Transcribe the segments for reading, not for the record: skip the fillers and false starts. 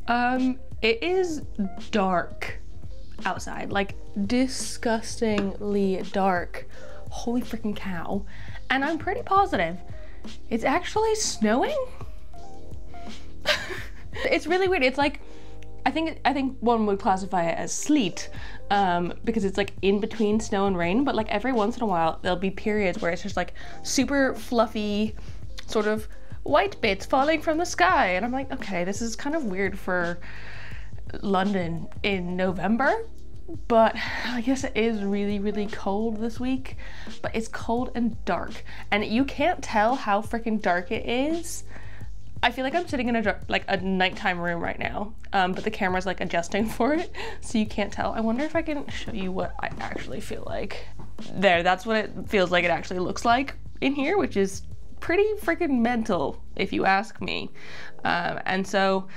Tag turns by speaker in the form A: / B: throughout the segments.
A: It is dark outside, like disgustingly dark. Holy freaking cow. And I'm pretty positive it's actually snowing. It's really weird. It's like, I think one would classify it as sleet, because it's like in between snow and rain, but like every once in a while there'll be periods where it's just like super fluffy sort of white bits falling from the sky, and I'm like, okay, this is kind of weird for London in November, but I guess it is really, really cold this week. But it's cold and dark, and you can't tell how freaking dark it is. I feel like I'm sitting in a nighttime room right now, but the camera's like adjusting for it, so you can't tell. I wonder if I can show you what I actually feel like. There, that's what it feels like it actually looks like in here, which is pretty freaking mental if you ask me. And so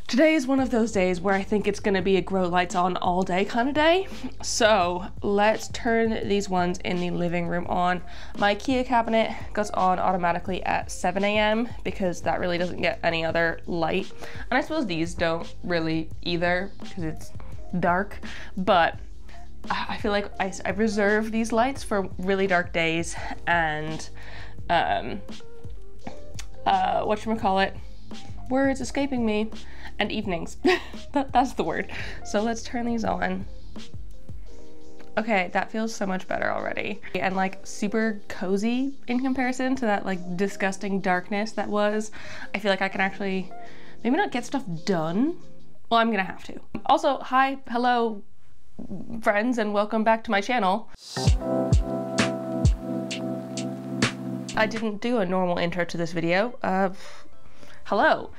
A: today is one of those days where I think it's gonna be a grow lights on all day kind of day. So let's turn these ones in the living room on. My IKEA cabinet goes on automatically at 7 a.m. because that really doesn't get any other light. And I suppose these don't really either because it's dark, but I feel like I reserve these lights for really dark days and whatchamacallit, words escaping me, and evenings. That's the word. So let's turn these on. Okay, that feels so much better already. And like super cozy in comparison to that like disgusting darkness that was. I feel like I can actually maybe not get stuff done. Well, I'm gonna have to. Also, hi, hello, friends, and welcome back to my channel. I didn't do a normal intro to this video. Hello.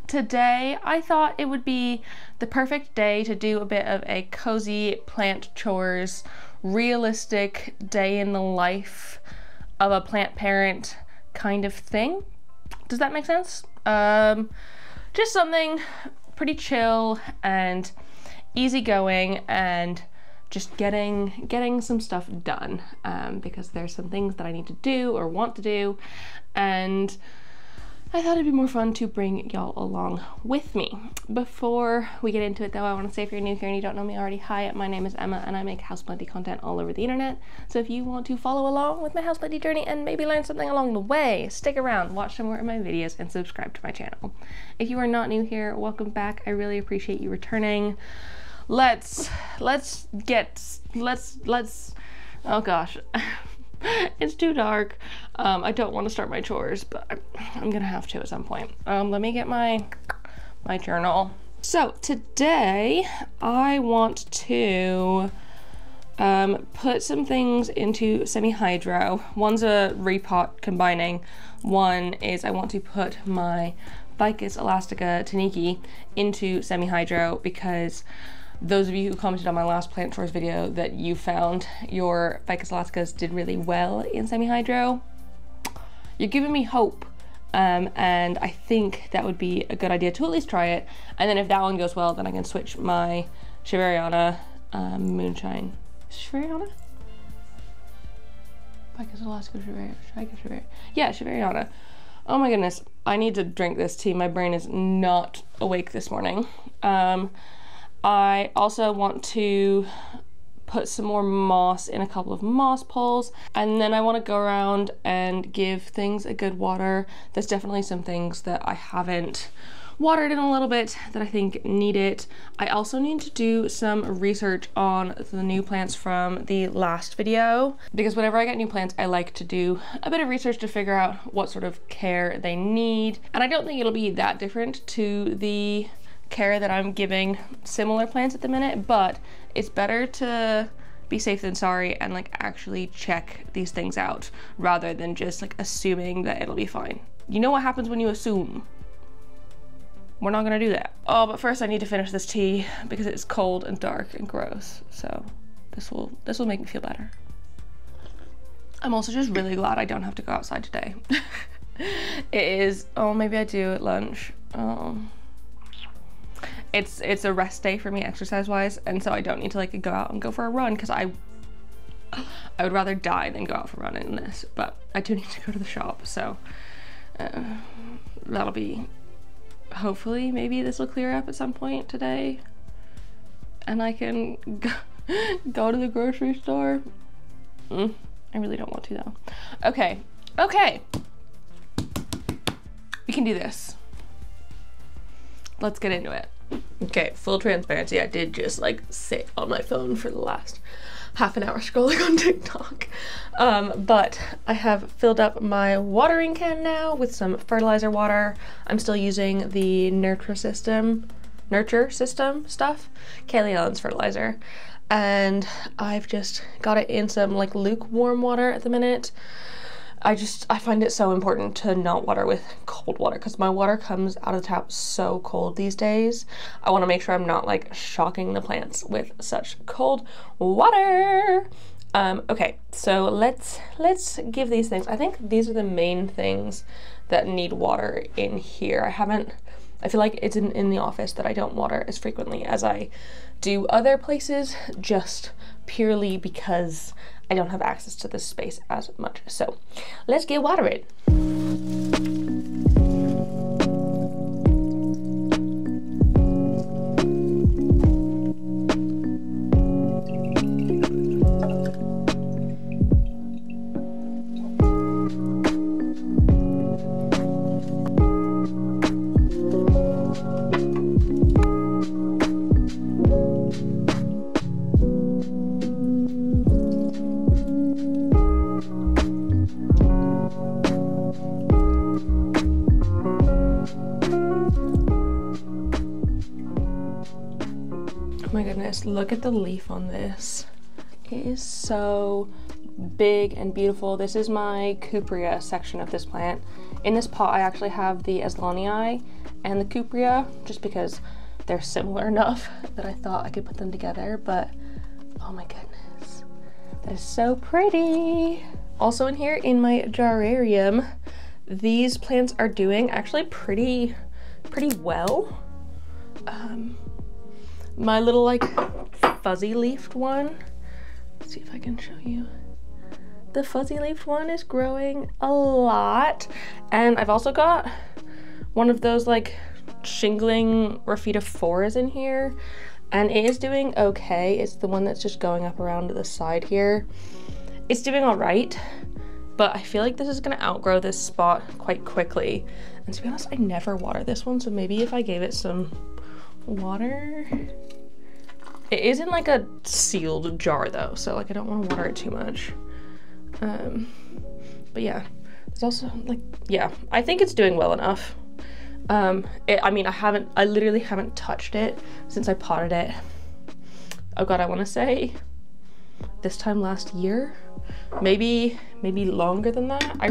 A: Today I thought it would be the perfect day to do a bit of a cozy plant chores, realistic day in the life of a plant parent kind of thing. Does that make sense? Just something pretty chill and easygoing and just getting some stuff done, because there's some things that I need to do or want to do, and I thought it'd be more fun to bring y'all along with me. Before we get into it though, I want to say if you're new here and you don't know me already, hi, my name is Emma and I make houseplanty content all over the internet. So if you want to follow along with my houseplanty journey and maybe learn something along the way, stick around, watch some more of my videos, and subscribe to my channel. If you are not new here, welcome back. I really appreciate you returning. Let's oh gosh. It's too dark. I don't want to start my chores, but I'm gonna have to at some point. Let me get my journal. So today I want to put some things into semi-hydro. One's a repot combining. One is I want to put my Ficus elastica taniki into semi-hydro because those of you who commented on my last plant chores video that you found your Ficus elasticas did really well in semi-hydro. You're giving me hope, and I think that would be a good idea to at least try it. And then if that one goes well, then I can switch my Shiveriana moonshine. Shiveriana? Ficus elastica Shiveriana. Yeah, Shiveriana. Oh my goodness, I need to drink this tea. My brain is not awake this morning. I also want to put some more moss in a couple of moss poles, and then I want to go around and give things a good water. There's definitely some things that I haven't watered in a little bit that I think need it. I also need to do some research on the new plants from the last video, because whenever I get new plants, I like to do a bit of research to figure out what sort of care they need. And I don't think it'll be that different to the care that I'm giving similar plants at the minute, but it's better to be safe than sorry and like actually check these things out rather than just like assuming that it'll be fine. You know what happens when you assume? We're not gonna do that. Oh, but first I need to finish this tea because it's cold and dark and gross. So this will make me feel better. I'm also just really glad I don't have to go outside today. It is, oh, maybe I do at lunch. It's a rest day for me exercise wise, and so I don't need to like go out and go for a run because I would rather die than go out for a run in this, but I do need to go to the shop, so that'll be hopefully maybe this will clear up at some point today and I can go to the grocery store. I really don't want to though. Okay, we can do this. Let's get into it. Okay, full transparency, I did just like sit on my phone for the last half an hour scrolling on TikTok. But I have filled up my watering can now with some fertilizer water. I'm still using the nurture system stuff, Kaylee Allen's fertilizer. And I've just got it in some like lukewarm water at the minute. I find it so important to not water with cold water because my water comes out of the tap so cold these days. I want to make sure I'm not like shocking the plants with such cold water. Okay, so let's give these things. I think these are the main things that need water in here. I feel like it's in the office that I don't water as frequently as I do other places, just purely because I don't have access to this space as much. So let's get watering. Oh my goodness, look at the leaf on this. It is so big and beautiful. This is my cupria section of this plant. In this pot I actually have the Aslanii and the cupria just because they're similar enough that I thought I could put them together, but oh my goodness, that is so pretty. Also in here in my jararium, these plants are doing actually pretty well. My little like fuzzy leafed one, let's see if I can show you. The fuzzy leafed one is growing a lot. And I've also got one of those like shingling Raphidia 4s in here, and it is doing okay. It's the one that's just going up around to the side here. It's doing all right, but I feel like this is gonna outgrow this spot quite quickly. And to be honest, I never water this one, so maybe if I gave it some water. It is in like a sealed jar though, so like I don't want to water it too much. But yeah, there's also like, yeah, I think it's doing well enough. I mean, I literally haven't touched it since I potted it. Oh god, I want to say this time last year, maybe longer than that. I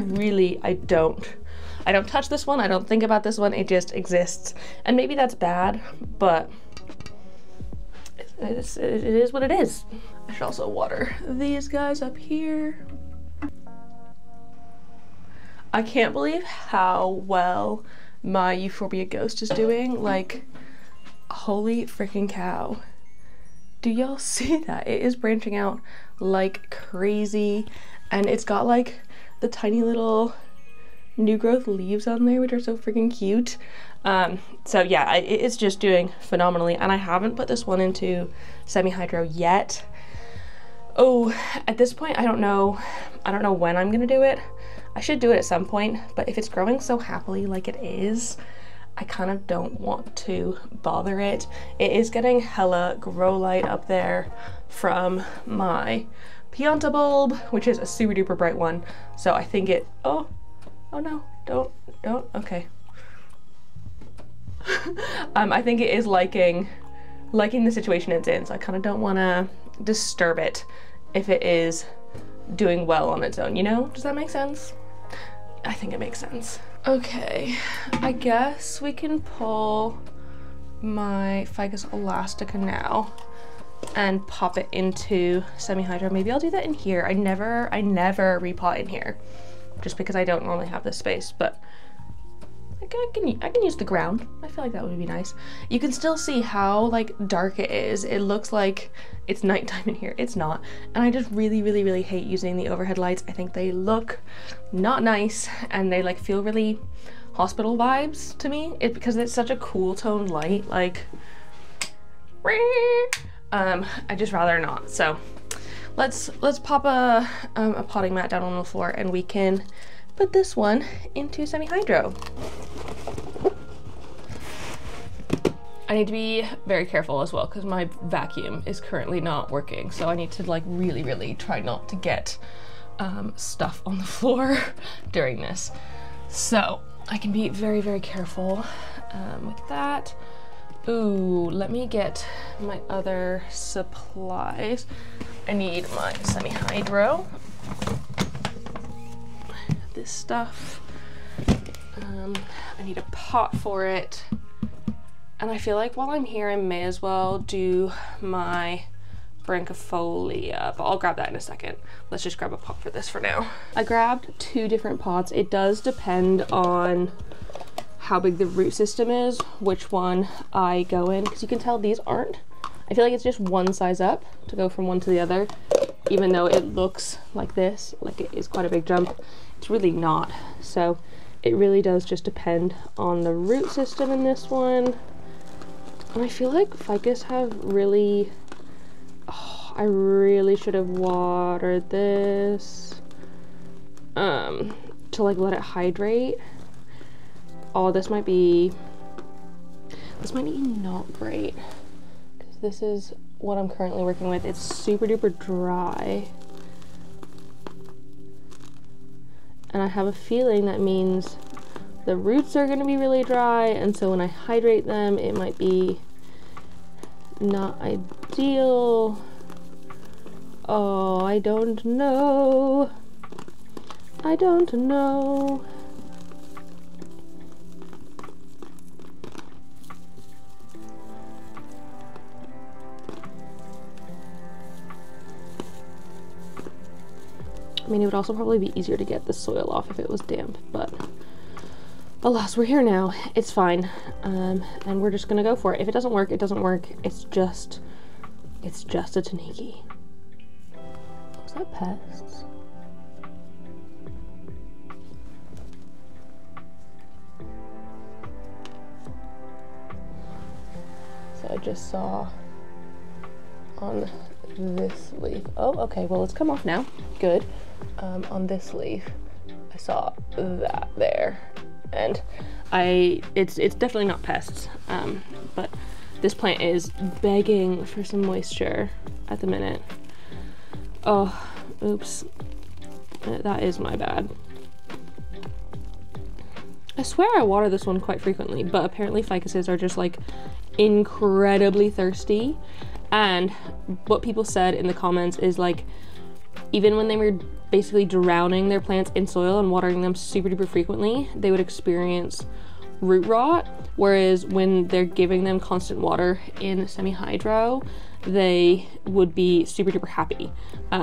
A: don't touch this one. I don't think about this one. It just exists. And maybe that's bad, but it is what it is. I should also water these guys up here. I can't believe how well my Euphorbia Ghost is doing. Like, holy freaking cow. Do y'all see that? It is branching out like crazy, and it's got like the tiny little new growth leaves on there, which are so freaking cute. So yeah, it's just doing phenomenally, and I haven't put this one into semi-hydro yet. Oh, at this point, I don't know when I'm gonna do it. I should do it at some point, but if it's growing so happily like it is, I kind of don't want to bother it. It is getting hella grow light up there from my Pianta bulb, which is a super duper bright one. So I think it, oh no, don't, okay. I think it is liking the situation it's in, so I kind of don't want to disturb it if it is doing well on its own, you know? Does that make sense? I think it makes sense. Okay, I guess we can pull my Ficus elastica now and pop it into semi-hydro. Maybe I'll do that in here. I never repot in here just because I don't normally have this space, but I can use the ground. I feel like that would be nice. You can still see how like dark it is. It looks like it's nighttime in here. It's not. And I just really hate using the overhead lights. I think they look not nice, and they like feel really hospital vibes to me. Because it's such a cool toned light, like, I just rather not. So let's pop a potting mat down on the floor and we can put this one into semi-hydro. I need to be very careful as well because my vacuum is currently not working, so I need to like really try not to get stuff on the floor during this. So I can be very careful with that. Ooh, let me get my other supplies. I need my semi-hydro, this stuff. I need a pot for it. And I feel like while I'm here, I may as well do my branchifolia, but I'll grab that in a second. Let's just grab a pot for this for now. I grabbed 2 different pots. It does depend on how big the root system is, which one I go in, because you can tell these aren't. I feel like it's just one size up to go from one to the other, even though it looks like this, like it is quite a big jump. It's really not. So it really does just depend on the root system in this one. And I feel like ficus have really, I really should have watered this to like let it hydrate. Oh, this might be not great because this is what I'm currently working with. It's super duper dry. And I have a feeling that means the roots are going to be really dry, and so when I hydrate them, it might be not ideal. Oh, I don't know. I don't know. I mean, it would also probably be easier to get the soil off if it was damp, but alas, we're here now. It's fine, and we're just gonna go for it. If it doesn't work, it doesn't work. It's just a taniki. Was that pests? So I just saw on this leaf. Oh, okay. Well, it's come off now. Good. On this leaf, I saw that there. And it's definitely not pests, but this plant is begging for some moisture at the minute. Oh, oops, that is my bad. I swear I water this one quite frequently, but apparently ficuses are just like incredibly thirsty. And what people said in the comments is like, even when they were basically drowning their plants in soil and watering them super duper frequently, they would experience root rot, whereas when they're giving them constant water in semi-hydro, they would be super duper happy,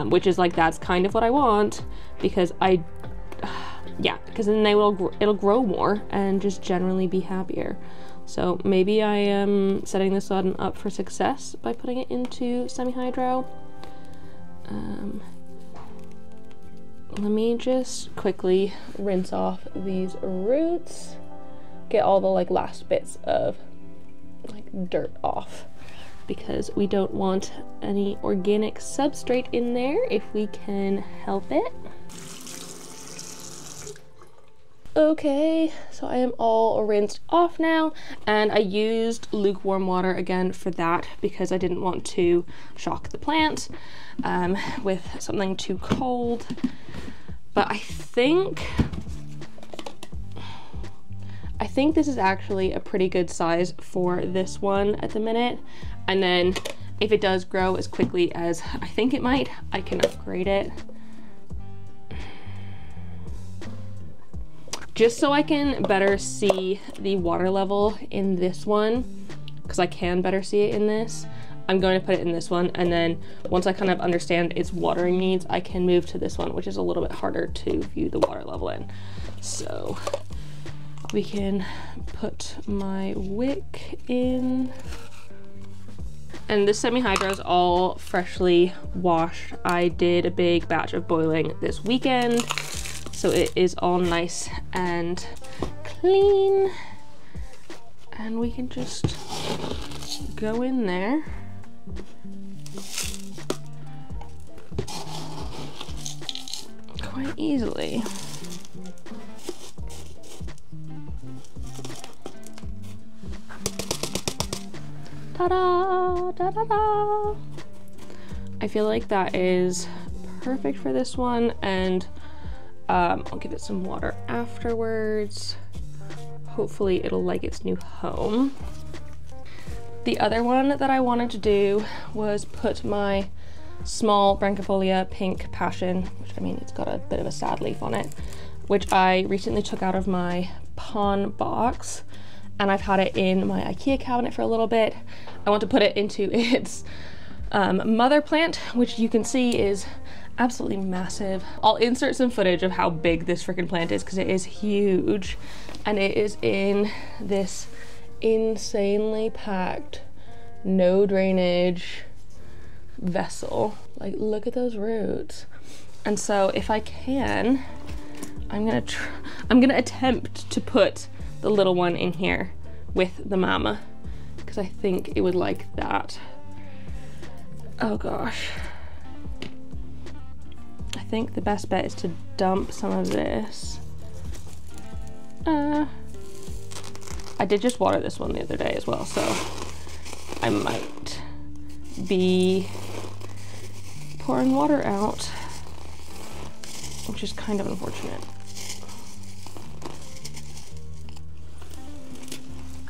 A: which is like, that's kind of what I want, because because then it'll grow more and just generally be happier. So maybe I am setting this one up for success by putting it into semi-hydro. Let me just quickly rinse off these roots, get all the like last bits of like dirt off, because we don't want any organic substrate in there if we can help it. Okay, so I am all rinsed off now, and I used lukewarm water again for that because I didn't want to shock the plant with something too cold. But I think this is actually a pretty good size for this one at the minute, and then if it does grow as quickly as I think it might, I can upgrade it. Just so I can better see the water level in this one, because I can better see it in this, I'm going to put it in this one, and then once I kind of understand its watering needs, I can move to this one, which is a little bit harder to view the water level in. So we can put my wick in. And this semi-hydro is all freshly washed. I did a big batch of boiling this weekend, so it is all nice and clean, and we can just go in there. Quite easily. Ta-da! Da-da-da! I feel like that is perfect for this one, and I'll give it some water afterwards. Hopefully it'll like its new home. The other one that I wanted to do was put my small Branchifolia pink passion, which I mean, it's got a bit of a sad leaf on it, which I recently took out of my pawn box, and I've had it in my IKEA cabinet for a little bit. I want to put it into its mother plant, which you can see is absolutely massive. I'll insert some footage of how big this freaking plant is because it is huge, and it is in this insanely packed, no drainage vessel. Like, look at those roots. And so if I can, I'm gonna attempt to put the little one in here with the mama, because I think it would like that. Oh gosh. I think the best bet is to dump some of this. I did just water this one the other day as well, so I might be pouring water out, which is kind of unfortunate.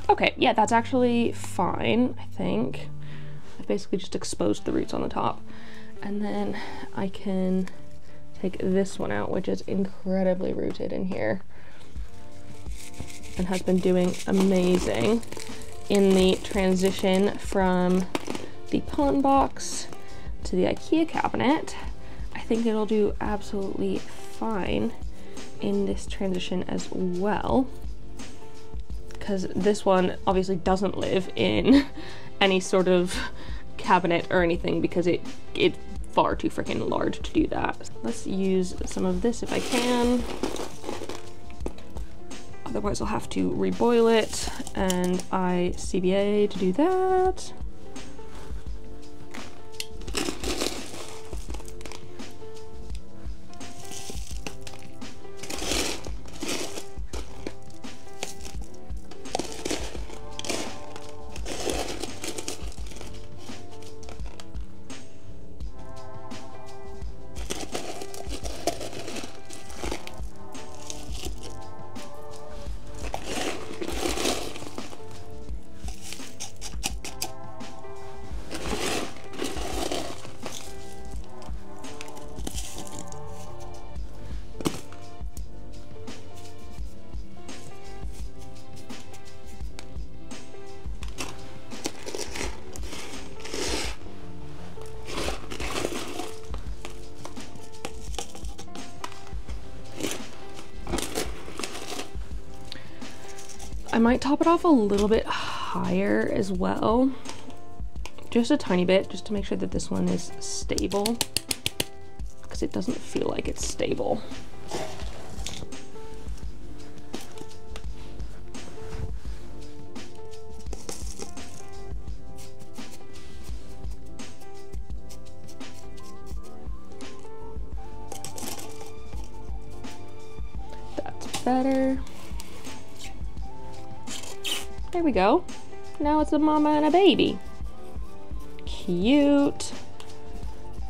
A: Okay, yeah, that's actually fine, I think. I've basically just exposed the roots on the top. And then I can take this one out, which is incredibly rooted in here and has been doing amazing in the transition from the pawn box to the IKEA cabinet. I think it'll do absolutely fine in this transition as well, because this one obviously doesn't live in any sort of cabinet or anything because it's far too freaking large to do that. Let's use some of this if I can. Otherwise I'll have to reboil it, and I CBA to do that. I might top it off a little bit higher as well, just a tiny bit, just to make sure that this one is stable, because it doesn't feel like it's stable. That's better. There we go. Now it's a mama and a baby. Cute.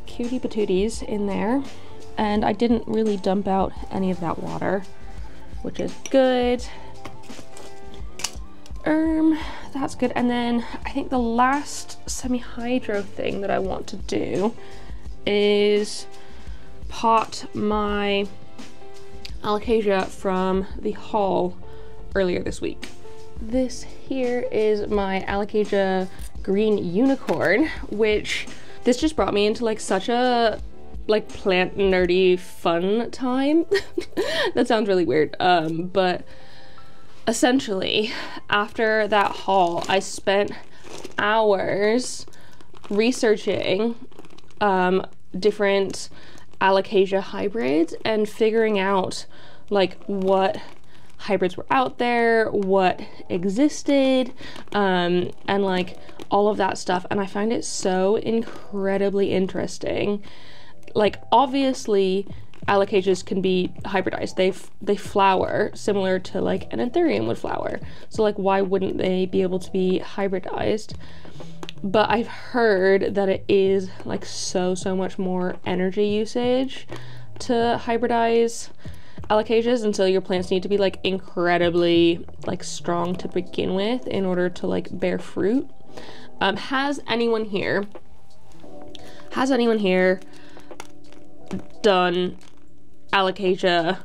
A: Cutie patooties in there. And I didn't really dump out any of that water, which is good. That's good. And then I think the last semi-hydro thing that I want to do is pot my alocasia from the haul earlier this week. This here is my alocasia green unicorn, which this just brought me into like such a like plant nerdy fun time. That sounds really weird, but essentially after that haul I spent hours researching different alocasia hybrids and figuring out like what hybrids were out there, what existed, and like all of that stuff. And I find it so incredibly interesting. Like, obviously alocasias can be hybridized. They flower similar to like an anthurium would flower. So like, why wouldn't they be able to be hybridized? But I've heard that it is like so much more energy usage to hybridize alocasias, and so your plants need to be like incredibly like strong to begin with in order to like bear fruit. Has anyone here done alocasia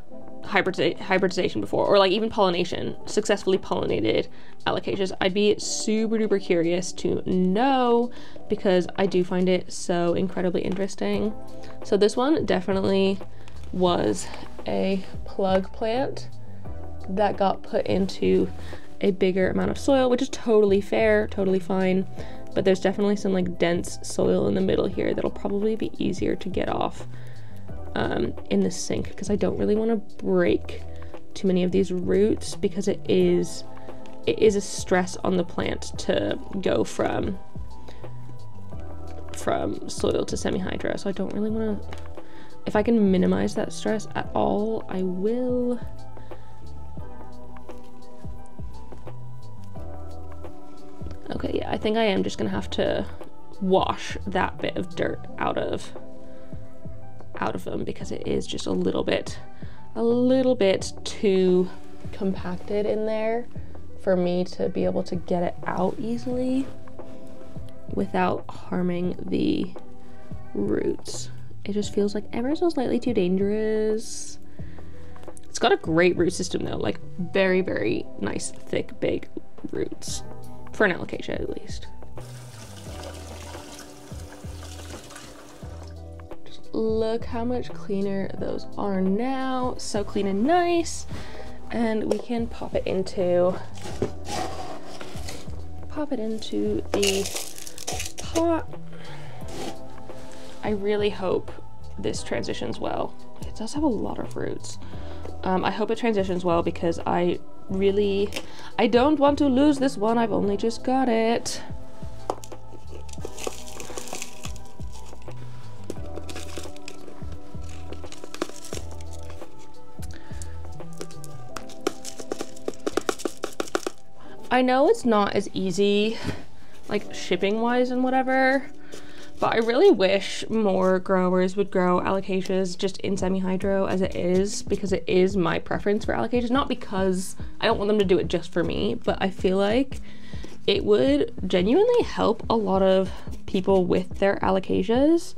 A: hybridization before, or like even pollination, successfully pollinated alocasias? I'd be super duper curious to know, because I do find it so incredibly interesting. So this one definitely was a plug plant that got put into a bigger amount of soil, which is totally fair, totally fine, but there's definitely some like dense soil in the middle here that'll probably be easier to get off in the sink, because I don't really want to break too many of these roots, because it is a stress on the plant to go from soil to semi-hydro. So I don't really want to, if I can minimize that stress at all, I will. Okay, yeah, I think I am just gonna have to wash that bit of dirt out of them, because it is just a little bit too compacted in there for me to be able to get it out easily without harming the roots. It just feels like ever so slightly too dangerous. It's got a great root system though, like very nice, thick, big roots for an alocasia at least. Look how much cleaner those are now. So clean and nice. And we can pop it into the pot. I really hope this transitions well. It does have a lot of roots. I hope it transitions well, because I don't want to lose this one. I've only just got it. I know it's not as easy, like shipping wise and whatever, but I really wish more growers would grow alocasias just in semi-hydro as it is, because it is my preference for alocasias. Not because I don't want them to do it just for me, but I feel like it would genuinely help a lot of people with their alocasias,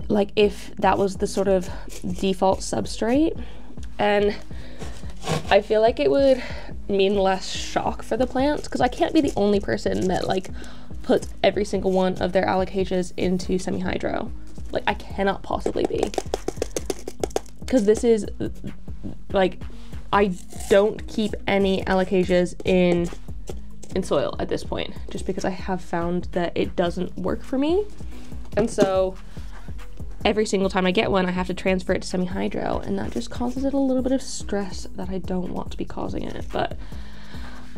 A: like if that was the sort of default substrate. And I feel like it would mean less shock for the plants, because I can't be the only person that like puts every single one of their alocasias into semi-hydro. Like, I cannot possibly be, because this is like, I don't keep any alocasias in soil at this point, just because I have found that it doesn't work for me. And so every single time I get one, I have to transfer it to semi-hydro, and that just causes it a little bit of stress that I don't want to be causing it. But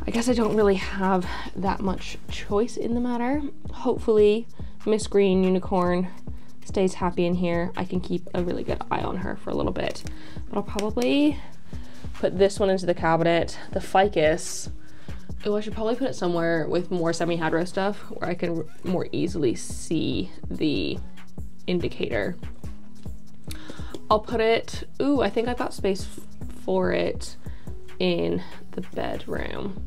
A: I guess I don't really have that much choice in the matter. Hopefully Miss Green Unicorn stays happy in here. I can keep a really good eye on her for a little bit. But I'll probably put this one into the cabinet. The ficus, oh, I should probably put it somewhere with more semi-hydro stuff where I can more easily see the indicator. I'll put it, ooh, I think I've got space for it in the bedroom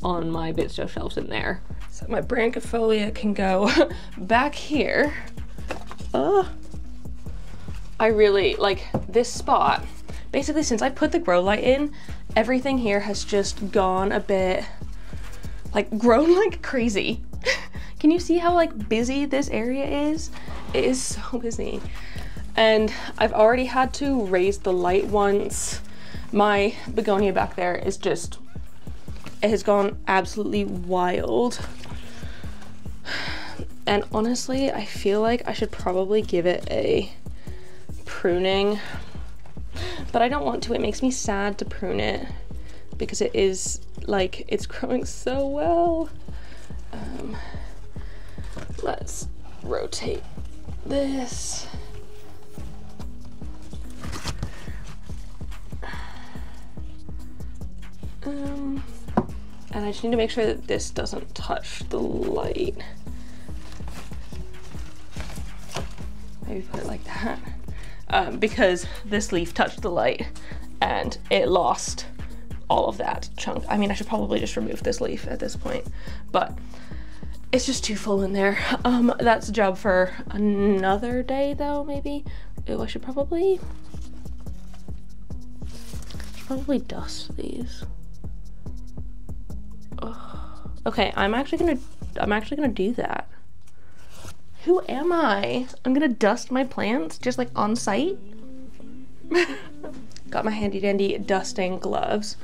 A: on my bitstove shelves in there. So my branchifolia can go back here. I really like this spot. Basically, since I put the grow light in, everything here has just gone a bit, like, grown like crazy. Can you see how like busy this area is? It is so busy. And I've already had to raise the light once. My begonia back there is just, it has gone absolutely wild. And honestly, I feel like I should probably give it a pruning. but I don't want to. It makes me sad to prune it because it is like, it's growing so well. Let's rotate this. And I just need to make sure that this doesn't touch the light. Maybe put it like that. Because this leaf touched the light and it lost all of that chunk. I mean, I should probably just remove this leaf at this point, but it's just too full in there. That's a job for another day though, maybe. Ooh, I should probably dust these. Ugh. Okay, I'm actually gonna do that. Who am I? I'm gonna dust my plants just like on site. Got my handy dandy dusting gloves.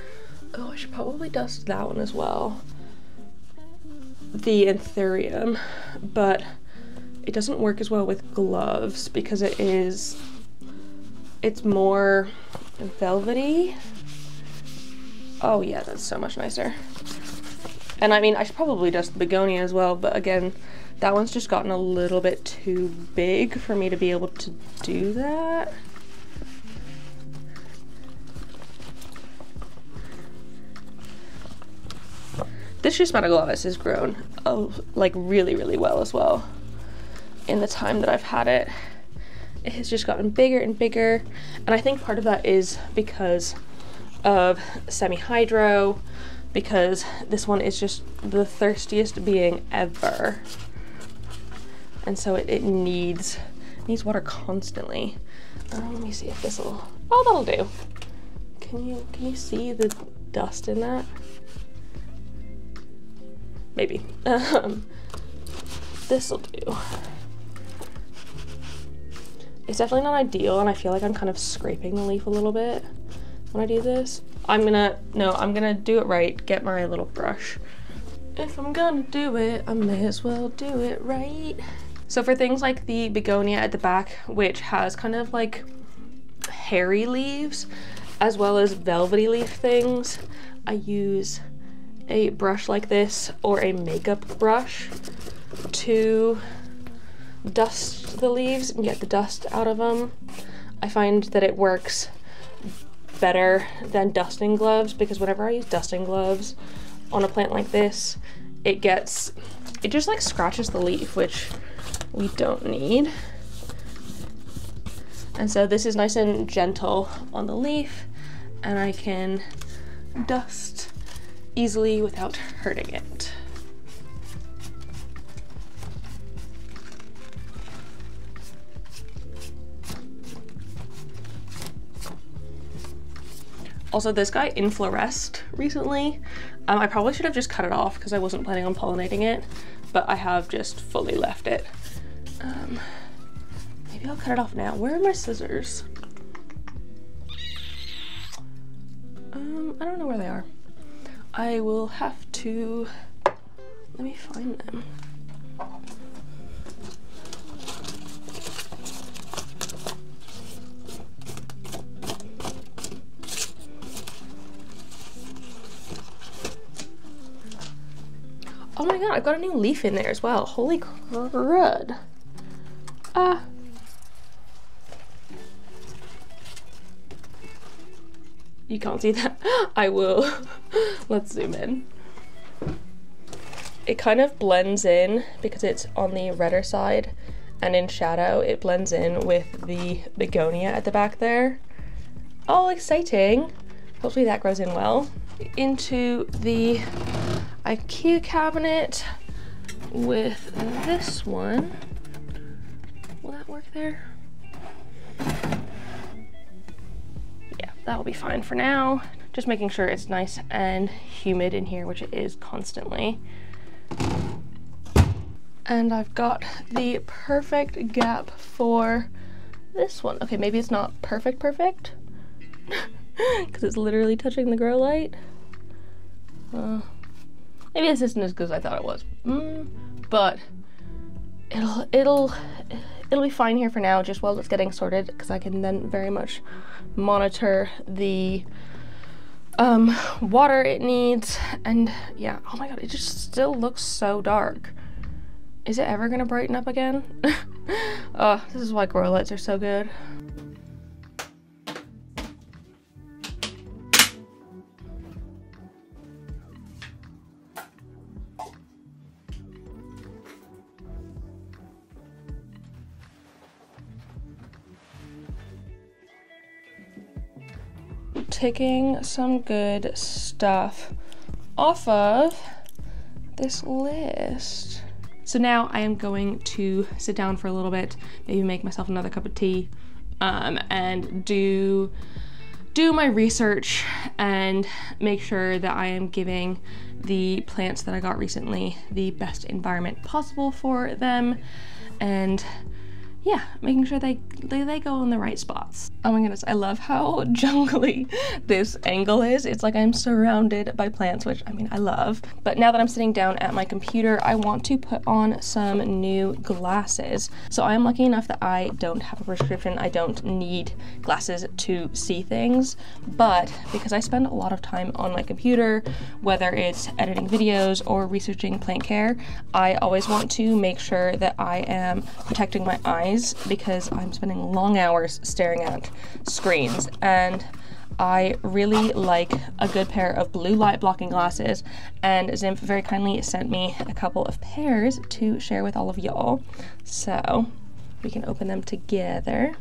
A: Oh, I should probably dust that one as well. The anthurium, but it doesn't work as well with gloves because it's more velvety. Oh yeah, that's so much nicer. And I mean, I should probably dust the begonia as well, but again, that one's just gotten a little bit too big for me to be able to do that. This Aspidistra has grown like really, really well as well in the time that I've had it. It has just gotten bigger and bigger, and I think part of that is because of semi-hydro, because this one is just the thirstiest being ever, and so it needs water constantly. Let me see if this will, oh, that'll do. Can you see the dust in that? Maybe. This'll do. It's definitely not ideal, and I feel like I'm kind of scraping the leaf a little bit when I do this. I'm gonna do it right, get my little brush. If I'm gonna do it, I may as well do it right. So for things like the begonia at the back, which has kind of like hairy leaves, as well as velvety leaf things, I use a brush like this or a makeup brush to dust the leaves and get the dust out of them. I find that it works better than dusting gloves, because whenever I use dusting gloves on a plant like this, it just like scratches the leaf, which we don't need. And so this is nice and gentle on the leaf, and I can dust easily without hurting it. Also, this guy infloresced recently. I probably should have just cut it off because I wasn't planning on pollinating it, but I have just fully left it. Maybe I'll cut it off now. Where are my scissors? I don't know where they are. I will have to, let me find them. Oh my god, I've got a new leaf in there as well. Holy crud. You can't see that. I will. Let's zoom in. It kind of blends in because it's on the redder side, and in shadow it blends in with the begonia at the back there. Oh, exciting. Hopefully that grows in well. Into the IKEA cabinet with this one. Will that work there? Yeah, that'll be fine for now. Just making sure it's nice and humid in here, which it is constantly. And I've got the perfect gap for this one. Okay, maybe it's not perfect because it's literally touching the grow light. Maybe this isn't as good as I thought it was, but it'll it'll be fine here for now, just while it's getting sorted, because I can then very much monitor the water it needs. And yeah, oh my god, it just still looks so dark. Is it ever gonna brighten up again? Oh, this is why grow lights are so good. Taking some good stuff off of this list. So now I am going to sit down for a little bit, maybe make myself another cup of tea, and do my research and make sure that I am giving the plants that I got recently the best environment possible for them, and yeah, making sure they go in the right spots. Oh my goodness, I love how jungly this angle is. It's like I'm surrounded by plants, which I mean, I love. But now that I'm sitting down at my computer, I want to put on some new glasses. So I am lucky enough that I don't have a prescription. I don't need glasses to see things, but because I spend a lot of time on my computer, whether it's editing videos or researching plant care, I always want to make sure that I am protecting my eyes, because I'm spending long hours staring at screens, and I really like a good pair of blue light blocking glasses, and Zimph very kindly sent me a couple of pairs to share with all of y'all, so we can open them together.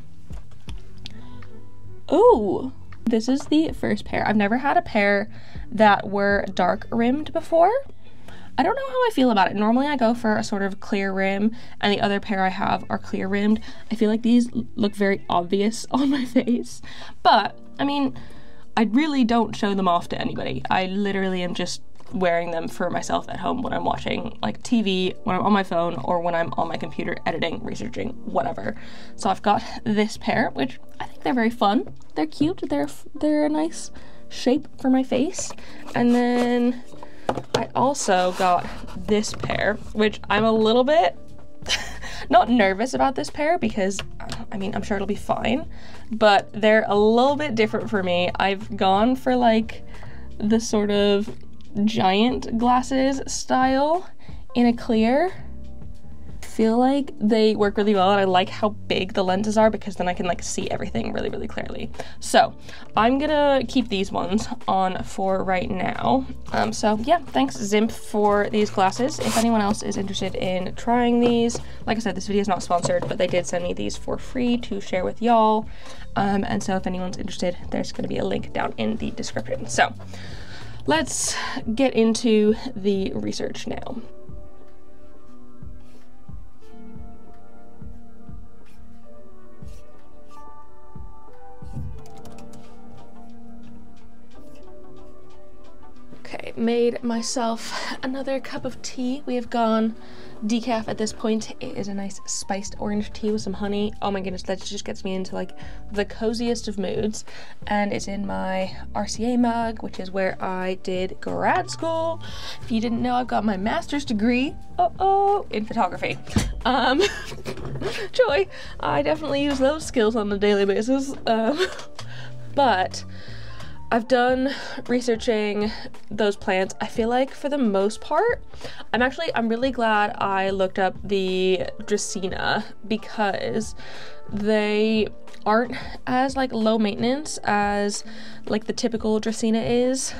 A: Oh, this is the first pair. I've never had a pair that were dark rimmed before. I don't know how I feel about it. Normally I go for a sort of clear rim, and the other pair I have are clear rimmed. I feel like these look very obvious on my face, but I mean, I really don't show them off to anybody. I literally am just wearing them for myself at home when I'm watching like TV, when I'm on my phone, or when I'm on my computer editing, researching, whatever. So I've got this pair, which I think they're very fun. They're cute. They're a nice shape for my face. And then I also got this pair, which I'm a little bit not nervous about this pair, because I mean, I'm sure it'll be fine, but they're a little bit different for me. I've gone for like the sort of giant glasses style in a clear. I feel like they work really well, and I like how big the lenses are, because then I can like see everything really, really clearly. So I'm gonna keep these ones on for right now. So yeah, thanks Zimph for these glasses. If anyone else is interested in trying these, like I said, this video is not sponsored, but they did send me these for free to share with y'all. And so if anyone's interested, there's gonna be a link down in the description. So let's get into the research now. Okay, made myself another cup of tea. We have gone decaf at this point. It is a nice spiced orange tea with some honey. Oh my goodness, that just gets me into like the coziest of moods. And it's in my RCA mug, which is where I did grad school. If you didn't know, I've got my master's degree, in photography. Joy, I definitely use those skills on a daily basis. But I've done researching those plants. I feel like for the most part, I'm really glad I looked up the Dracaena, because they aren't as like low maintenance as like the typical Dracaena is.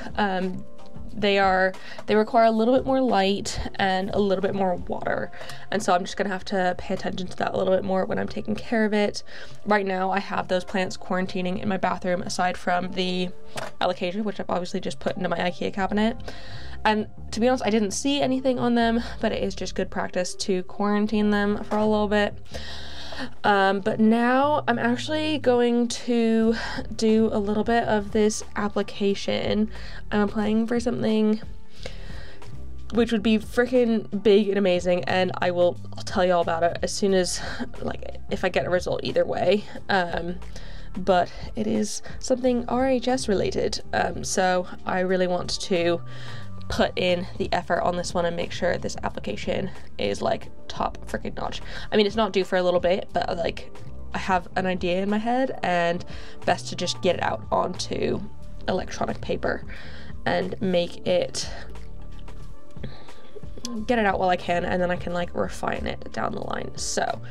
A: They require a little bit more light and a little bit more water, and so I'm just gonna have to pay attention to that a little bit more when I'm taking care of it. Right now I have those plants quarantining in my bathroom, aside from the alocasia, which I've obviously just put into my IKEA cabinet. And to be honest, I didn't see anything on them, but it is just good practice to quarantine them for a little bit. But now I'm actually going to do a little bit of this application. I'm applying for something which would be freaking big and amazing, and I'll tell you all about it as soon as, like, if I get a result either way. But it is something RHS related, so I really want to put in the effort on this one and make sure this application is like top freaking notch. I mean, it's not due for a little bit, but like I have an idea in my head, and best to just get it out onto electronic paper and get it out while I can, and then I can like refine it down the line. So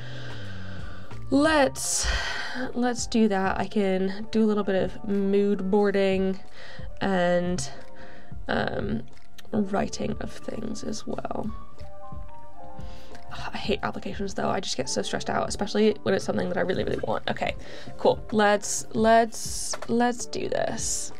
A: let's do that. I can do a little bit of mood boarding and writing of things as well. I hate applications though. I just get so stressed out, especially when it's something that I really, really want. Okay, cool. Let's do this.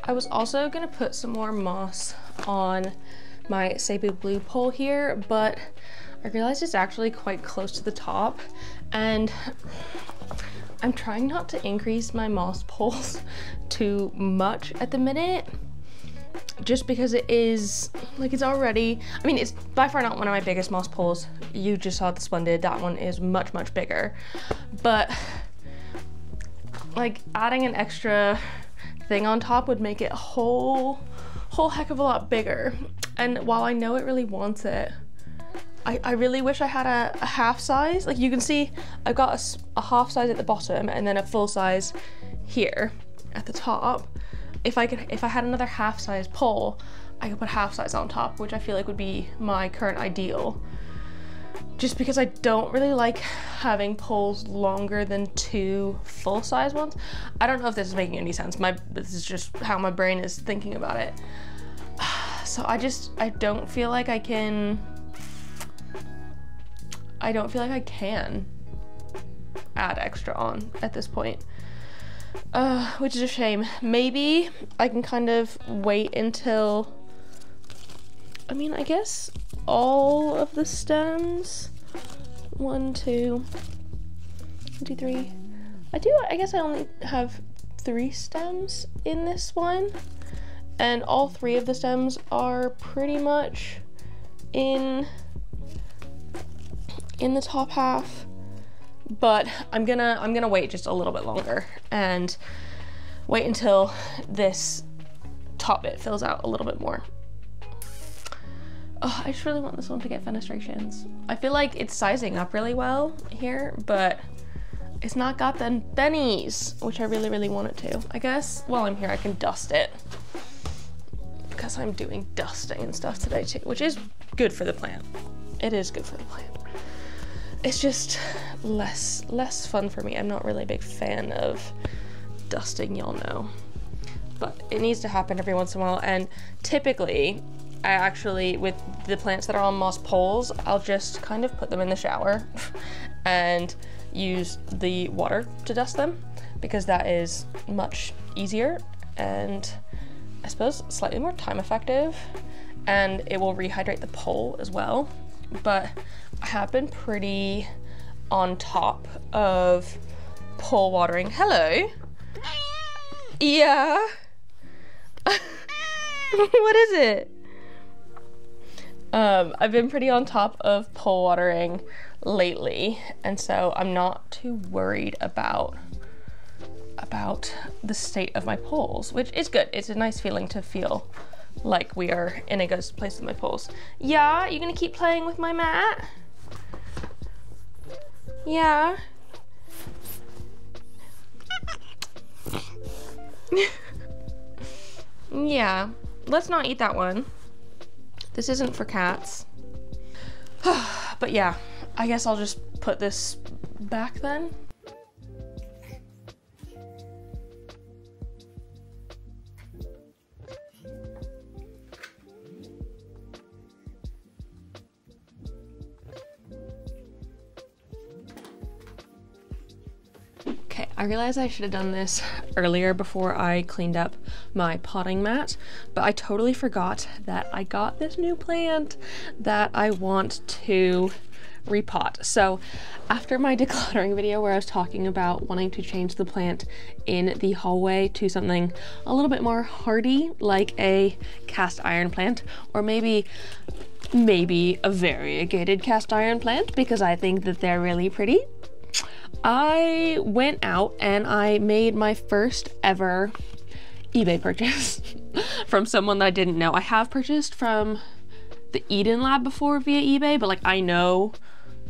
A: I was also gonna put some more moss on my Cebu Blue pole here, but I realized it's actually quite close to the top, and I'm trying not to increase my moss poles too much at the minute, just because it is, like, it's already, I mean, it's by far not one of my biggest moss poles. You just saw the Splendid, that one is much, much bigger, but like adding an extra thing on top would make it a whole heck of a lot bigger. And while I know it really wants it, I really wish I had a half size. Like you can see, I've got a half size at the bottom and then a full size here at the top. If I had another half size pole, I could put half size on top, which I feel like would be my current ideal. Just because I don't really like having poles longer than 2 full-size ones. I don't know if this is making any sense. This is just how my brain is thinking about it. So I don't feel like I can add extra on at this point, which is a shame. Maybe I can kind of wait until, I mean, I guess all of the stems, 1, 2, 3. I guess I only have 3 stems in this one, and all 3 of the stems are pretty much in the top half. but I'm gonna wait just a little bit longer and wait until this top bit fills out a little bit more. Oh, I just really want this one to get fenestrations. I feel like it's sizing up really well here, but it's not got the bennies, which I really, really want it to. I guess while I'm here, I can dust it because I'm doing dusting and stuff today too, which is good for the plant. It is good for the plant. It's just less fun for me. I'm not really a big fan of dusting, y'all know, but it needs to happen every once in a while. And typically, I actually, with the plants that are on moss poles, I'll just kind of put them in the shower and use the water to dust them, because that is much easier and I suppose slightly more time effective, and it will rehydrate the pole as well. But I have been pretty on top of pole watering. Hello. Yeah. What is it? I've been pretty on top of pole watering lately, and so I'm not too worried about the state of my poles, which is good. It's a nice feeling to feel like we are in a good place with my poles. Yeah, you gonna keep playing with my mat? Yeah. Yeah, let's not eat that one. This isn't for cats. But yeah, I guess I'll just put this back then. Okay, I realized I should have done this earlier before I cleaned up my potting mat, but I totally forgot that I got this new plant that I want to repot. So after my decluttering video where I was talking about wanting to change the plant in the hallway to something a little bit more hardy, like a cast iron plant, or maybe a variegated cast iron plant, because I think that they're really pretty, I went out and I made my first ever eBay purchase from someone that I didn't know. I have purchased from the Eden Lab before via eBay, but like I know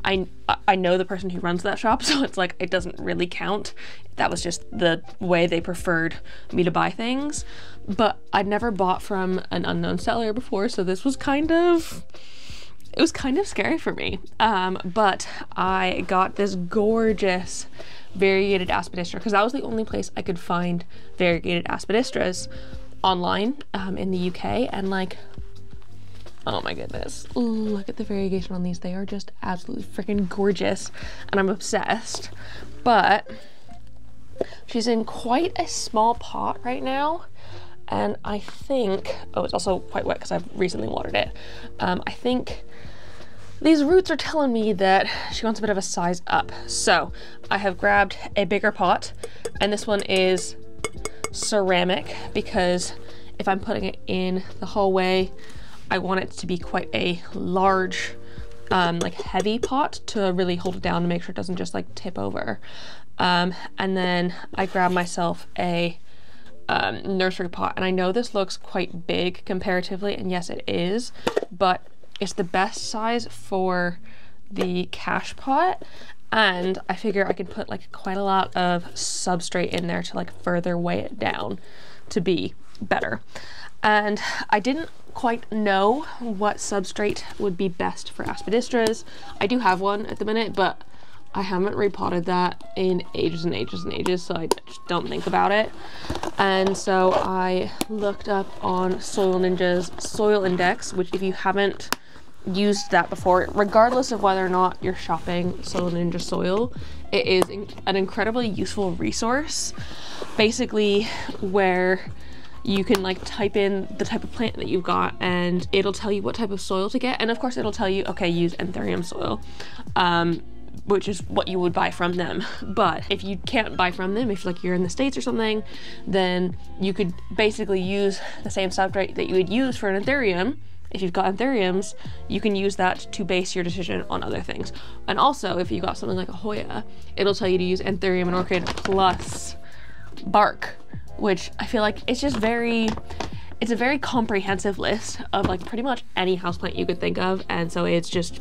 A: the person who runs that shop, so it's like it doesn't really count. That was just the way they preferred me to buy things. But I'd never bought from an unknown seller before, so this was kind of scary for me. But I got this gorgeous variegated aspidistra, because that was the only place I could find variegated aspidistras online in the UK, and like, oh my goodness, look at the variegation on these. They are just absolutely freaking gorgeous, and I'm obsessed. But she's in quite a small pot right now, and I think, oh, it's also quite wet because I've recently watered it. I think these roots are telling me that she wants a bit of a size up. So I have grabbed a bigger pot, and this one is ceramic, because if I'm putting it in the hallway, I want it to be quite a large, like heavy pot to really hold it down to make sure it doesn't just like tip over. And then I grabbed myself a nursery pot, and I know this looks quite big comparatively, and yes it is, but it's the best size for the cash pot, and I figure I could put like quite a lot of substrate in there to like further weigh it down to be better. And I didn't quite know what substrate would be best for aspidistras. I do have one at the minute, but I haven't repotted that in ages and ages and ages, so I just don't think about it. And so I looked up on Soil Ninja's Soil Index, which if you haven't used that before, regardless of whether or not you're shopping Soil Ninja soil, it is an incredibly useful resource, basically where you can like type in the type of plant that you've got and it'll tell you what type of soil to get, and of course it'll tell you, okay, use Anthurium soil, which is what you would buy from them. But if you can't buy from them, if like you're in the States or something, then you could basically use the same substrate that you would use for an Anthurium if you've got anthuriums, you can use that to base your decision on other things. And also, if you've got something like a Hoya, it'll tell you to use anthurium and orchid plus bark, which I feel like it's just it's a very comprehensive list of like pretty much any houseplant you could think of, and so it's just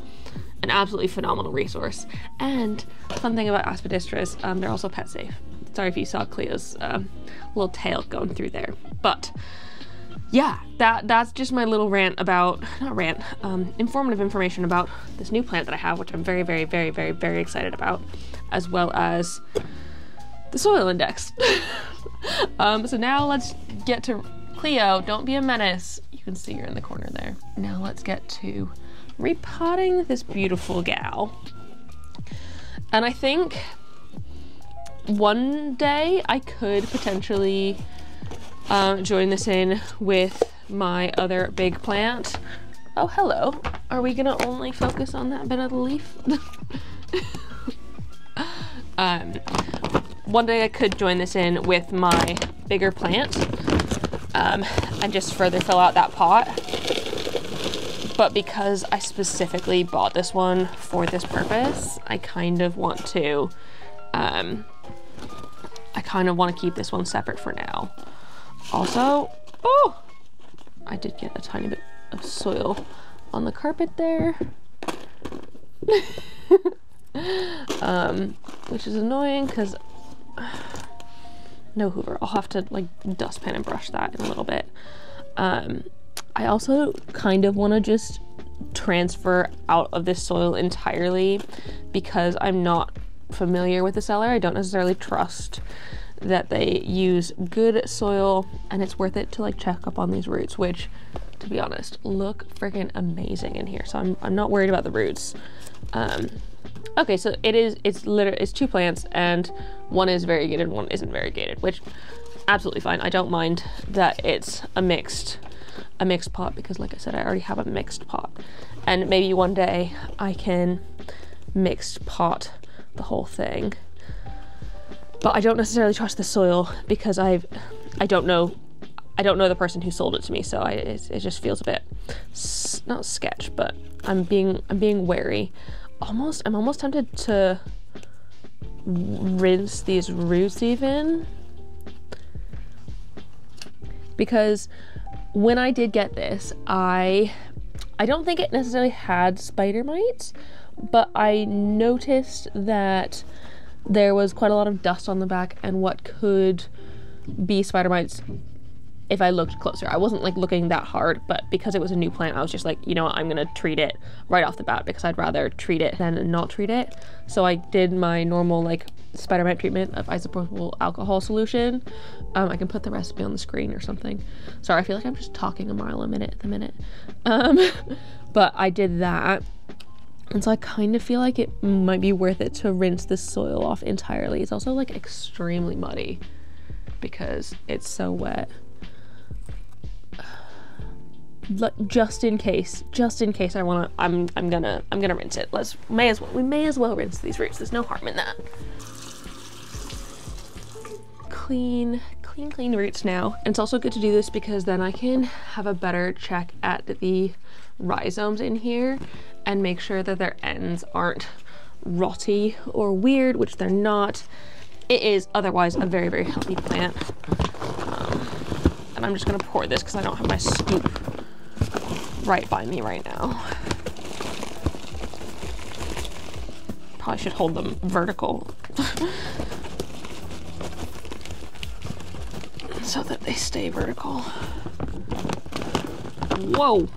A: an absolutely phenomenal resource. And fun thing about aspidistras, they're also pet safe. Sorry if you saw Cleo's little tail going through there, but yeah, that's just my little rant about, not rant, informative information about this new plant that I have, which I'm very, very, very, very, very excited about, as well as the soil index. So now let's get to Cleo. Don't be a menace. You can see her in the corner there. Now let's get to repotting this beautiful gal. And I think one day I could potentially join this in with my other big plant. Oh, hello. Are we gonna only focus on that bit of the leaf? One day I could join this in with my bigger plant and just further fill out that pot. But because I specifically bought this one for this purpose, I kind of want to keep this one separate for now. Also, oh, I did get a tiny bit of soil on the carpet there. Which is annoying because no hoover. I'll have to like dustpan and brush that in a little bit. I also kind of want to just transfer out of this soil entirely because I'm not familiar with the seller. I don't necessarily trust that they use good soil, and it's worth it to like check up on these roots, which, to be honest, look freaking amazing in here. So I'm not worried about the roots. Okay, so it's two plants, and one is variegated and one isn't variegated, which absolutely fine. I don't mind that it's a mixed pot because, like I said, I already have a mixed pot, and maybe one day I can mixed pot the whole thing. But I don't necessarily trust the soil because I don't know the person who sold it to me, so it just feels a bit not sketch, but I'm being wary. I'm almost tempted to rinse these roots even, because when I did get this, I don't think it necessarily had spider mites, but I noticed that there was quite a lot of dust on the back and what could be spider mites if I looked closer. I wasn't like looking that hard, but because it was a new plant, I was just like, you know what, I'm gonna treat it right off the bat because I'd rather treat it than not treat it. So I did my normal like spider mite treatment of isopropyl alcohol solution. I can put the recipe on the screen or something. Sorry, I feel like I'm just talking a mile a minute at the minute. But I did that. And so I kind of feel like it might be worth it to rinse this soil off entirely. It's also like extremely muddy because it's so wet. Just in case I'm gonna rinse it. We may as well rinse these roots. There's no harm in that. Clean roots now. And it's also good to do this because then I can have a better check at the rhizomes in here and make sure that their ends aren't rotty or weird, which they're not. It is otherwise a very, very healthy plant. And I'm just gonna pour this because I don't have my scoop right by me right now. Probably should hold them vertical so that they stay vertical. Whoa!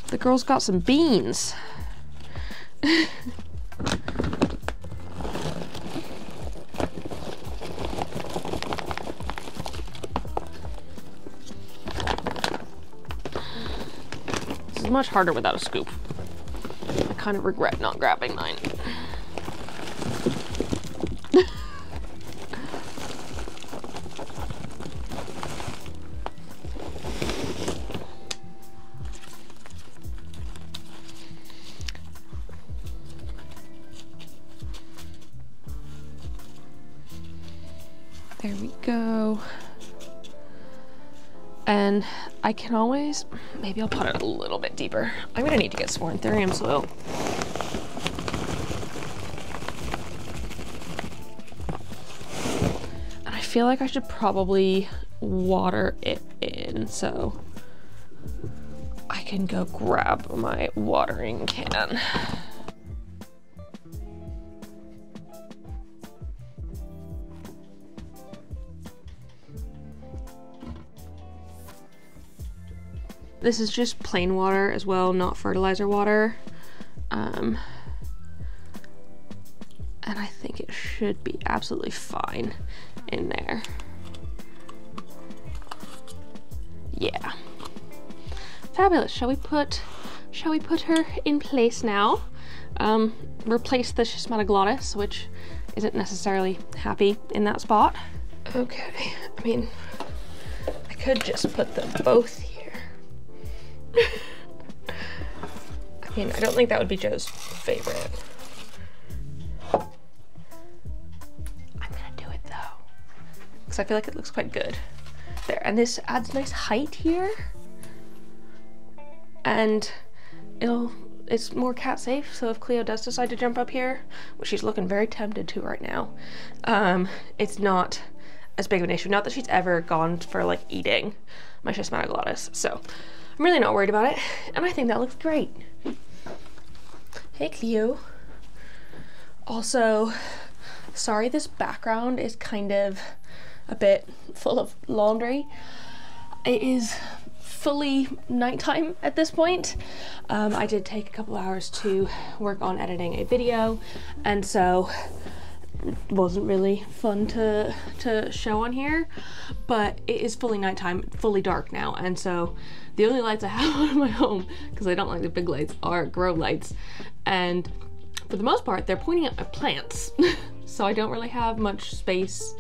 A: The girl's got some beans. This is much harder without a scoop. I kind of regret not grabbing mine. There we go. And I can always, maybe I'll put it a little bit deeper. I'm gonna need to get some more anthurium soil. And I feel like I should probably water it in, so I can go grab my watering can. This is just plain water as well, not fertilizer water. And I think it should be absolutely fine in there. Yeah. Fabulous. Shall we put her in place now? Replace the schismatoglottis, which isn't necessarily happy in that spot. Okay, I mean, I could just put them both here. I mean, I don't think that would be Joe's favorite. I'm gonna do it though, because I feel like it looks quite good. There, and this adds nice height here. And it's more cat safe, so if Cleo does decide to jump up here, which she's looking very tempted to right now, it's not as big of an issue. Not that she's ever gone for like eating my schismatoglottis, so I'm really not worried about it, and I think that looks great. Hey Cleo. Also, sorry this background is kind of a bit full of laundry. It is fully nighttime at this point. I did take a couple hours to work on editing a video, and so it wasn't really fun to show on here, but it is fully nighttime, fully dark now, and so the only lights I have on in my home, because I don't like the big lights, are grow lights, and for the most part they're pointing at my plants. So I don't really have much space.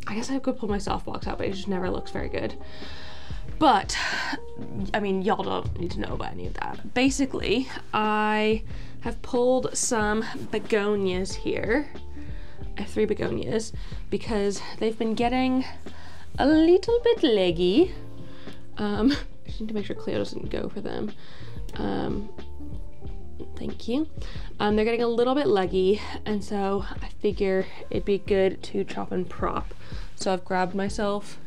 A: I guess I could pull my softbox out, but it just never looks very good. But I mean, y'all don't need to know about any of that. Basically, I have pulled some begonias here. I have 3 begonias because they've been getting a little bit leggy. I just need to make sure Cleo doesn't go for them. Thank you. They're getting a little bit leggy, and so I figure it'd be good to chop and prop. So I've grabbed myself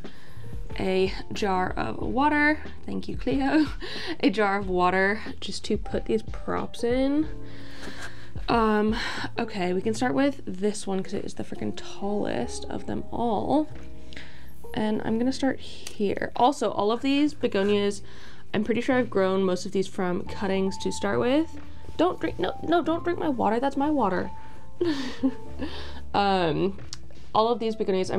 A: a jar of water. Thank you, Cleo. A jar of water just to put these props in. Okay, we can start with this one because it is the freaking tallest of them all. And I'm gonna start here. Also, all of these begonias, I'm pretty sure I've grown most of these from cuttings to start with. Don't drink, no, don't drink my water, that's my water. All of these begonias I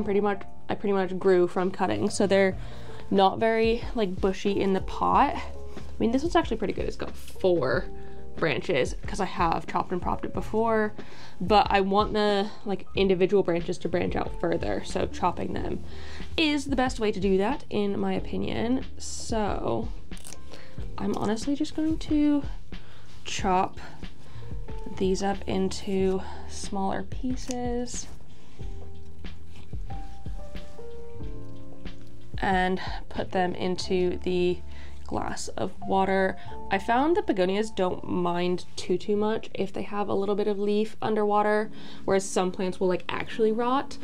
A: pretty much grew from cuttings, so they're not very like bushy in the pot. I mean, this one's actually pretty good. It's got 4 branches because I have chopped and propped it before, but I want the like individual branches to branch out further, so chopping them is the best way to do that in my opinion. So I'm honestly just going to chop these up into smaller pieces and put them into the glass of water. I found that begonias don't mind too much if they have a little bit of leaf underwater, whereas some plants will like actually rot.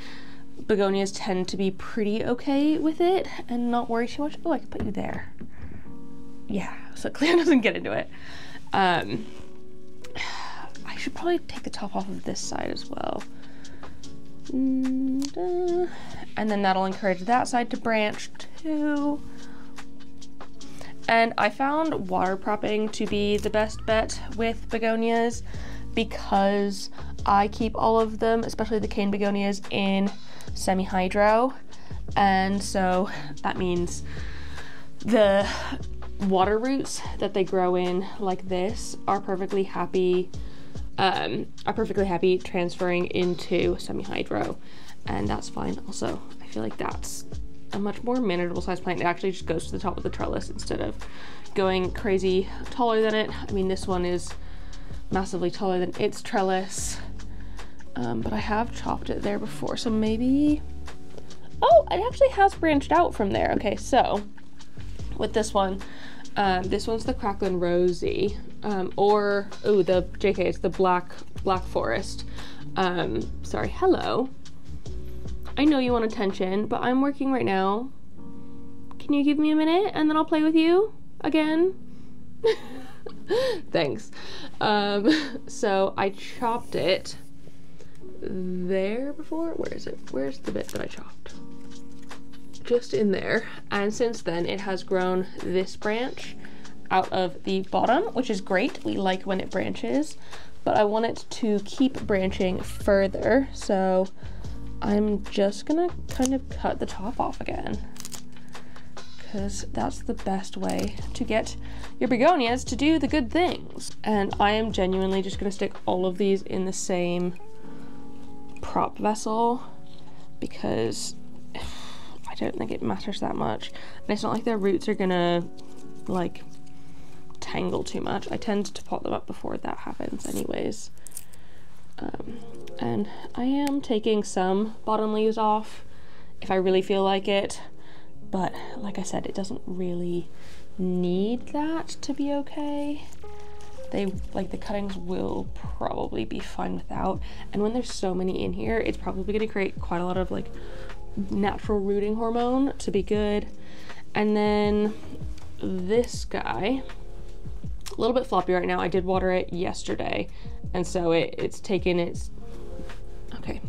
A: Begonias tend to be pretty okay with it and not worry too much. Oh, I can put you there. Yeah, so Cleo doesn't get into it. I should probably take the top off of this side as well. And then that'll encourage that side to branch too. And I found water propping to be the best bet with begonias because I keep all of them, especially the cane begonias, in semi-hydro. And so that means the water roots that they grow in like this are perfectly happy transferring into semi-hydro, and that's fine. Also, I feel like that's a much more manageable size plant. It actually just goes to the top of the trellis instead of going crazy taller than it. I mean, this one is massively taller than its trellis, but I have chopped it there before, so maybe, oh, it actually has branched out from there. Okay, so with this one. This one's the Crackling Rosie, or, oh, the JK, it's the Black Forest. Sorry, hello. I know you want attention, but I'm working right now. Can you give me a minute and then I'll play with you again? Thanks. So I chopped it there before. Where is it? Where's the bit that I chopped? Just in there. And since then it has grown this branch out of the bottom, which is great. We like when it branches, but I want it to keep branching further. So I'm just gonna kind of cut the top off again, because that's the best way to get your begonias to do the good things. And I am genuinely just gonna stick all of these in the same prop vessel because I don't think it matters that much. And it's not like their roots are gonna like tangle too much. I tend to pot them up before that happens anyways. And I am taking some bottom leaves off if I really feel like it. But like I said, it doesn't really need that to be okay. The cuttings will probably be fine without. And when there's so many in here, it's probably gonna create quite a lot of like natural rooting hormone to be good. And then this guy, a little bit floppy right now. I did water it yesterday, and so it's taken its, okay.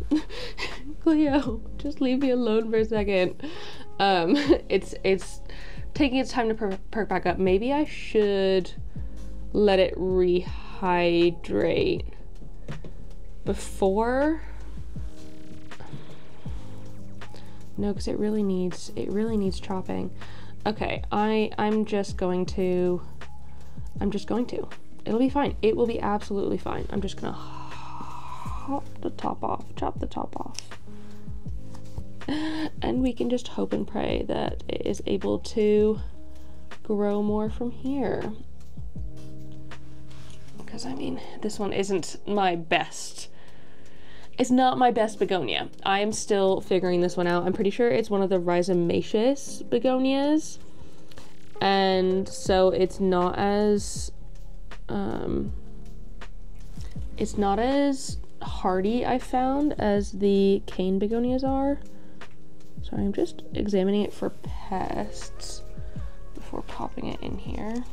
A: Cleo, just leave me alone for a second. It's taking its time to perk back up. Maybe I should let it rehydrate before. No, because it really needs chopping. Okay, I'm just going to. It'll be fine. It will be absolutely fine. I'm just gonna chop the top off. And we can just hope and pray that it is able to grow more from here. Because I mean, this one isn't my best. It's not my best begonia. I am still figuring this one out. I'm pretty sure it's one of the rhizomaceous begonias. And so it's not as hardy, I found, as the cane begonias are. So I'm just examining it for pests before popping it in here.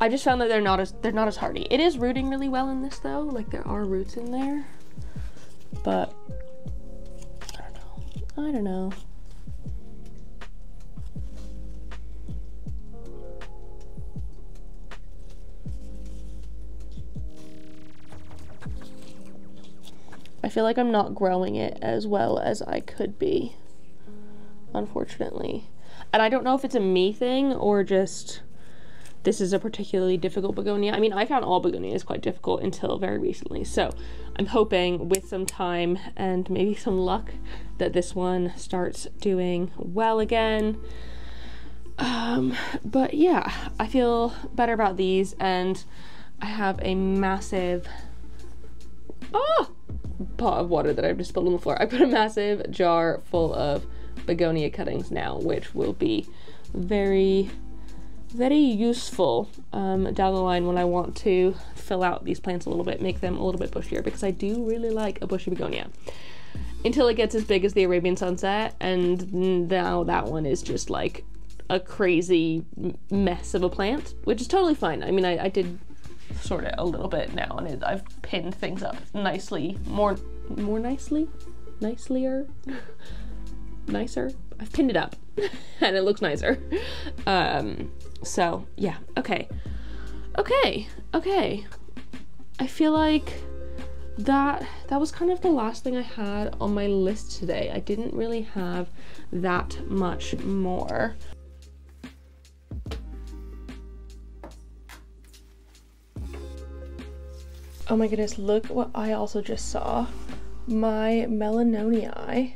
A: I just found that they're not as hardy. It is rooting really well in this though, like there are roots in there, but I don't know. I feel like I'm not growing it as well as I could be, unfortunately. And I don't know if it's a me thing or just this is a particularly difficult begonia. I mean, I found all begonias quite difficult until very recently. So I'm hoping with some time and maybe some luck that this one starts doing well again. But yeah, I feel better about these, and I have a massive pot of water that I've just spilled on the floor. I put a massive jar full of begonia cuttings now, which will be very, very useful down the line when I want to fill out these plants a little bit, make them a little bit bushier, because I do really like a bushy begonia. Until it gets as big as the Arabian Sunset, and now that one is just like a crazy mess of a plant, which is totally fine. I mean, I did sort it a little bit now, and I've pinned things up nicely, nicer. I've pinned it up and it looks nicer. So yeah, okay. I feel like that was kind of the last thing I had on my list today. I didn't really have that much more. Oh my goodness, look what I also just saw. My melanonii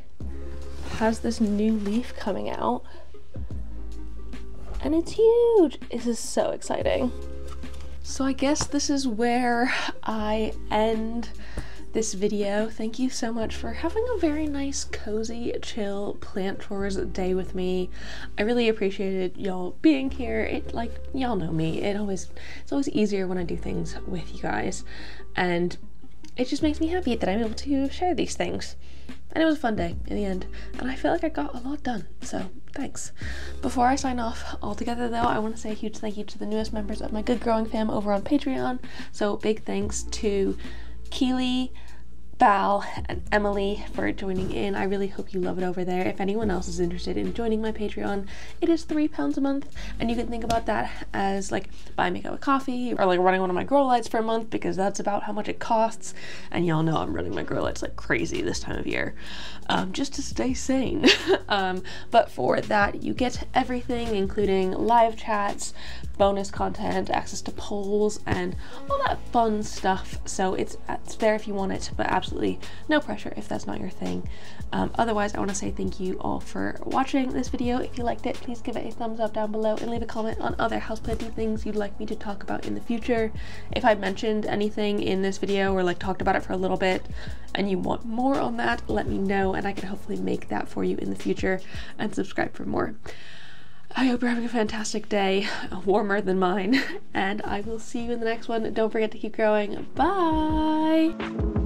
A: has this new leaf coming out, and it's huge. This is so exciting. So I guess this is where I end this video. Thank you so much for having a very nice, cozy, chill plant tours day with me. I really appreciated y'all being here. It, like, y'all know me. It's always easier when I do things with you guys, and it just makes me happy that I'm able to share these things. And it was a fun day in the end, and I feel like I got a lot done, so thanks. Before I sign off altogether though, I want to say a huge thank you to the newest members of my Good Growing fam over on Patreon. So big thanks to Keely, Val, and Emily for joining in. I really hope you love it over there. If anyone else is interested in joining my Patreon, it is £3 a month, and you can think about that as like buying me a cup of coffee or like running one of my grow lights for a month, because that's about how much it costs. And y'all know I'm running my grow lights like crazy this time of year, just to stay sane. But for that you get everything, including live chats, bonus content, access to polls, and all that fun stuff. So it's there if you want it, but absolutely no pressure if that's not your thing. Otherwise, I want to say thank you all for watching this video. If you liked it, please give it a thumbs up down below and leave a comment on other houseplanting things you'd like me to talk about in the future. If I mentioned anything in this video or like talked about it for a little bit and you want more on that, let me know and I can hopefully make that for you in the future, and subscribe for more. I hope you're having a fantastic day, warmer than mine, and I will see you in the next one. Don't forget to keep growing. Bye!